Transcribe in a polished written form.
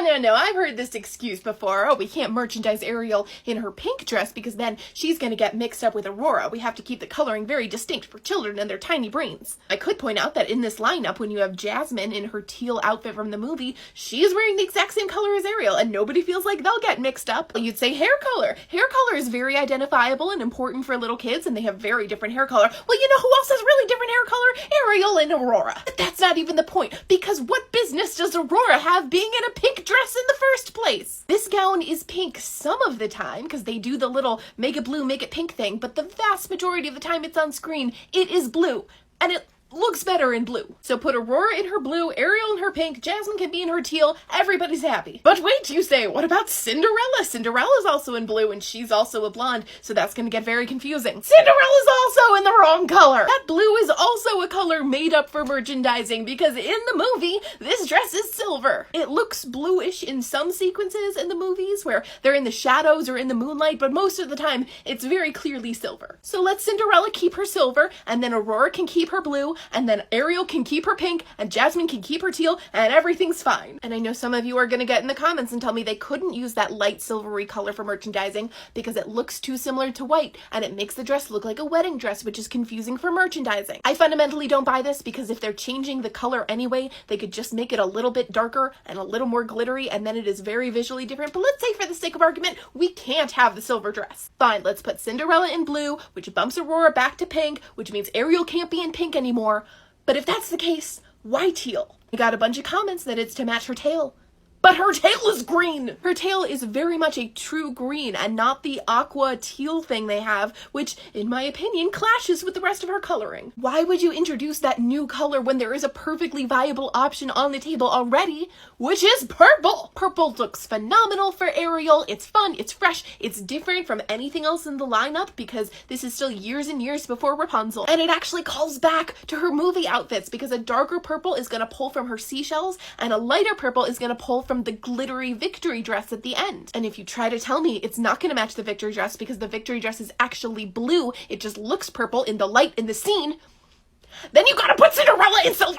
No, I've heard this excuse before. Oh, we can't merchandise Ariel in her pink dress because then she's gonna get mixed up with Aurora. We have to keep the coloring very distinct for children and their tiny brains. I could point out that in this lineup, when you have Jasmine in her teal outfit from the movie, she's wearing the exact same color as Ariel, and nobody feels like they'll get mixed up. You'd say hair color. Hair color is very identifiable and important for little kids, and they have very different hair color. Well, you know who else has really different hair color? Ariel and Aurora. But that's not even the point, because what business does Aurora have being in a pink dress in the first place? This gown is pink some of the time, because they do the little make it blue, make it pink thing, but the vast majority of the time it's on screen, it is blue. And it looks better in blue. So put Aurora in her blue, Ariel in her pink, Jasmine can be in her teal, everybody's happy. But wait, you say, what about Cinderella? Cinderella's also in blue and she's also a blonde, so that's gonna get very confusing. Cinderella's also in the wrong color! That blue is also a color made up for merchandising because in the movie, this dress is silver. It looks bluish in some sequences in the movies where they're in the shadows or in the moonlight, but most of the time, it's very clearly silver. So let Cinderella keep her silver, and then Aurora can keep her blue, and then Ariel can keep her pink, and Jasmine can keep her teal, and everything's fine. And I know some of you are gonna get in the comments and tell me they couldn't use that light silvery color for merchandising because it looks too similar to white, and it makes the dress look like a wedding dress, which is confusing for merchandising. I fundamentally don't buy this because if they're changing the color anyway, they could just make it a little bit darker and a little more glittery, and then it is very visually different. But let's say for the sake of argument, we can't have the silver dress. Fine, let's put Cinderella in blue, which bumps Aurora back to pink, which means Ariel can't be in pink anymore. But if that's the case, why teal? I got a bunch of comments that it's to match her tail. But her tail is green! Her tail is very much a true green and not the aqua teal thing they have, which, in my opinion, clashes with the rest of her coloring. Why would you introduce that new color when there is a perfectly viable option on the table already, which is purple? Purple looks phenomenal for Ariel. It's fun, it's fresh, it's different from anything else in the lineup because this is still years and years before Rapunzel. And it actually calls back to her movie outfits because a darker purple is gonna pull from her seashells and a lighter purple is gonna pull from the glittery victory dress at the end. And if you try to tell me it's not going to match the victory dress because the victory dress is actually blue, it just looks purple in the light in the scene, then you gotta put Cinderella in silver!